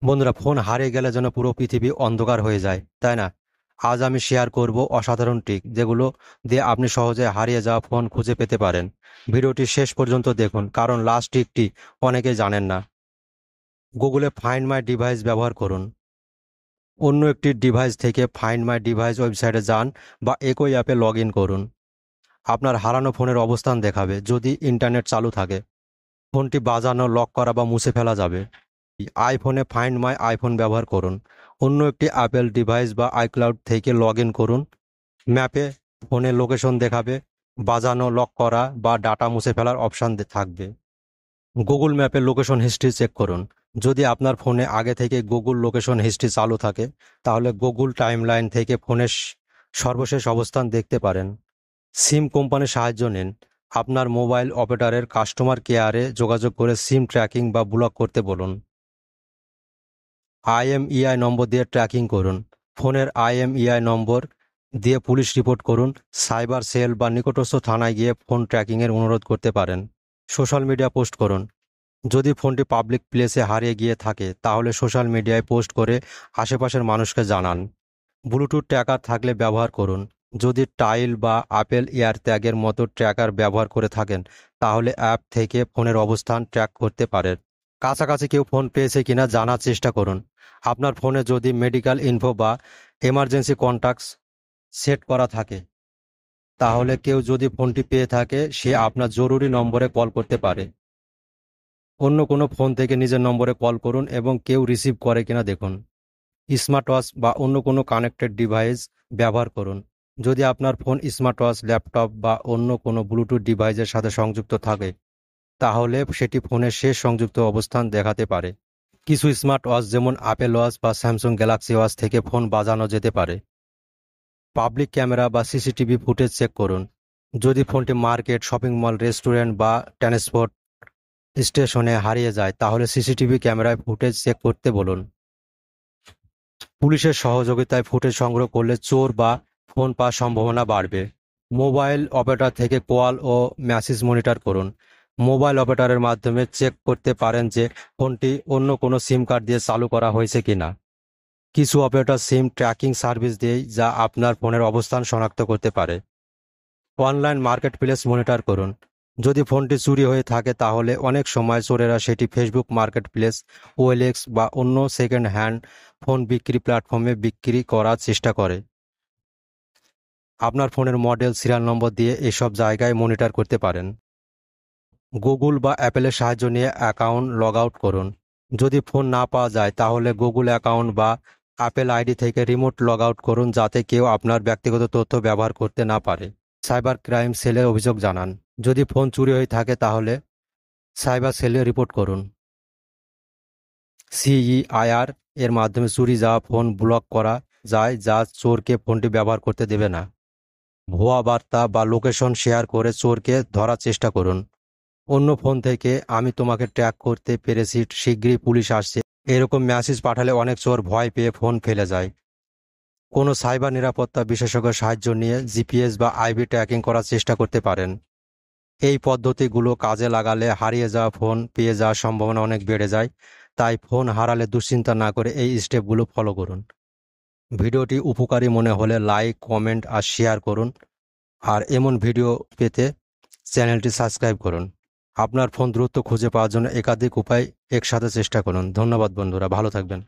বন্ধুরা, ফোন হারিয়ে গেলে যেন পুরো পৃথিবী অন্ধকার হয়ে যায়, তাই না? আজ আমি শেয়ার করব অসাধারণ ট্রিক যেগুলো দিয়ে আপনি সহজে হারিয়ে যাওয়া ফোন খুঁজে পেতে পারেন। ভিডিওটি শেষ পর্যন্ত দেখুন, কারণ লাস্ট ট্রিকটি অনেকেই জানেন না। গুগলে ফাইন্ড মাই ডিভাইস ব্যবহার করুন। অন্য একটি ডিভাইস থেকে ফাইন্ড মাই ডিভাইস ওয়েবসাইটে যান বা একই অ্যাপে লগ ইন করুন। আপনার হারানো ফোনের অবস্থান দেখাবে যদি ইন্টারনেট চালু থাকে। ফোনটি বাজানো, লক করা বা মুছে ফেলা যাবে। আইফোনে ফাইন্ড মাই আইফোন ব্যবহার করুন। অন্য একটি অ্যাপেল ডিভাইস বা আইক্লাউড থেকে লগ ইন করুন। ম্যাপে ফোনের লোকেশন দেখাবে। বাজানো, লক করা বা ডাটা মুছে ফেলার অপশান থাকবে। গুগল ম্যাপের লোকেশন হিস্ট্রি চেক করুন। যদি আপনার ফোনে আগে থেকে গুগল লোকেশন হিস্ট্রি চালু থাকে, তাহলে গুগল টাইমলাইন থেকে ফোনের সর্বশেষ অবস্থান দেখতে পারেন। সিম কোম্পানির সাহায্য নিন। আপনার মোবাইল অপারেটরের কাস্টমার কেয়ারে যোগাযোগ করে সিম ট্র্যাকিং বা ব্লক করতে বলুন। আইএমইআই নম্বর দিয়ে ট্র্যাকিং করুন। ফোনের আইএমইআই নম্বর দিয়ে পুলিশ রিপোর্ট করুন। সাইবার সেল বা নিকটস্থ থানায় গিয়ে ফোন ট্র্যাকিংয়ের অনুরোধ করতে পারেন। সোশ্যাল মিডিয়া পোস্ট করুন। যদি ফোনটি পাবলিক প্লেসে হারিয়ে গিয়ে থাকে, তাহলে সোশ্যাল মিডিয়ায় পোস্ট করে আশেপাশের মানুষকে জানান। ব্লুটুথ ট্র্যাকার থাকলে ব্যবহার করুন। যদি টাইল বা আপেল এয়ার ট্যাগের মতো ট্র্যাকার ব্যবহার করে থাকেন, তাহলে অ্যাপ থেকে ফোনের অবস্থান ট্র্যাক করতে পারেন। কাছাকাছি কেউ ফোন পেয়েছে কিনা জানার চেষ্টা করুন। আপনার ফোনে যদি মেডিকেল ইনফো বা এমার্জেন্সি কন্ট্যাক্টস সেট করা থাকে, তাহলে কেউ যদি ফোনটি পেয়ে থাকে, সে আপনার জরুরি নম্বরে কল করতে পারে। অন্য কোনো ফোন থেকে নিজের নম্বরে কল করুন এবং কেউ রিসিভ করে কিনা দেখুন। স্মার্ট ওয়াচ বা অন্য কোনো কানেক্টেড ডিভাইস ব্যবহার করুন। যদি আপনার ফোন স্মার্ট ওয়াচ, ল্যাপটপ বা অন্য কোনো ব্লুটুথ ডিভাইসের সাথে সংযুক্ত থাকে, তাহলে সেটি ফোনের শেষ সংযুক্ত অবস্থান দেখাতে পারে। কিছু স্মার্ট ওয়াচ যেমন অ্যাপেল ওয়াচ বা স্যামসাং গ্যালাক্সি ওয়াচ থেকে ফোন বাজানো যেতে পারে। পাবলিক ক্যামেরা বা সিসিটিভি ফুটেজ চেক করুন। যদি ফোনটি মার্কেট, শপিং মল, রেস্টুরেন্ট বা ট্রান্সপোর্ট স্টেশনে হারিয়ে যায়, তাহলে সিসিটিভি ক্যামেরায় ফুটেজ চেক করতে বলুন। পুলিশের সহযোগিতায় ফুটেজ সংগ্রহ করলে চোর বা ফোন পাওয়ার সম্ভাবনা বাড়বে। মোবাইল অপারেটর থেকে কল ও মেসেজ মনিটর করুন। মোবাইল অপারেটরের মাধ্যমে চেক করতে পারেন যে ফোনটি অন্য কোনো সিম কার্ড দিয়ে চালু করা হয়েছে কিনা। কিছু অপারেটর সিম ট্র্যাকিং সার্ভিস দেয়, যা আপনার ফোনের অবস্থান শনাক্ত করতে পারে। অনলাইন মার্কেট প্লেস মনিটর করুন। যদি ফোনটি চুরি হয়ে থাকে, তাহলে অনেক সময় চোরেরা সেটি ফেসবুক মার্কেট প্লেস, ওএলএক্স বা অন্য সেকেন্ড হ্যান্ড ফোন বিক্রি প্ল্যাটফর্মে বিক্রি করার চেষ্টা করে। আপনার ফোনের মডেল, সিরিয়াল নম্বর দিয়ে এসব জায়গায় মনিটর করতে পারেন। গুগল বা অ্যাপেলের সাহায্য নিয়ে অ্যাকাউন্ট লগ আউট করুন। যদি ফোন না পাওয়া যায়, তাহলে গুগল অ্যাকাউন্ট বা অ্যাপেল আইডি থেকে রিমোট লগ আউট করুন, যাতে কেউ আপনার ব্যক্তিগত তথ্য ব্যবহার করতে না পারে। সাইবার ক্রাইম সেলে অভিযোগ জানান। যদি ফোন চুরি হয়ে থাকে, তাহলে সাইবার সেলে রিপোর্ট করুন। সিইআইআর এর মাধ্যমে চুরি যাওয়া ফোন ব্লক করা যায়, যা চোরকে ফোনটি ব্যবহার করতে দেবে না। ভুয়া বার্তা বা লোকেশন শেয়ার করে চোরকে ধরার চেষ্টা করুন। অন্য ফোন থেকে আমি তোমাকে ট্র্যাক করতে পেরেছি, শীঘ্রই পুলিশ আসছে, এরকম মেসেজ পাঠালে অনেক চোর ভয় পেয়ে ফোন ফেলে যায়। কোনো সাইবার নিরাপত্তা বিশেষজ্ঞের সাহায্য নিয়ে জিপিএস বা আইপি ট্র্যাকিং করার চেষ্টা করতে পারেন। এই পদ্ধতিগুলো কাজে লাগালে হারিয়ে যাওয়া ফোন পেয়ে যাওয়ার সম্ভাবনা অনেক বেড়ে যায়। তাই ফোন হারালে দুশ্চিন্তা না করে এই স্টেপগুলো ফলো করুন। ভিডিওটি উপকারী মনে হলে লাইক, কমেন্ট আর শেয়ার করুন। আর এমন ভিডিও পেতে চ্যানেলটি সাবস্ক্রাইব করুন। আপনার ফোন দ্রুত খুঁজে পাওয়ার জন্য একাধিক উপায় একসাথে চেষ্টা করুন। ধন্যবাদ বন্ধুরা, ভালো থাকবেন।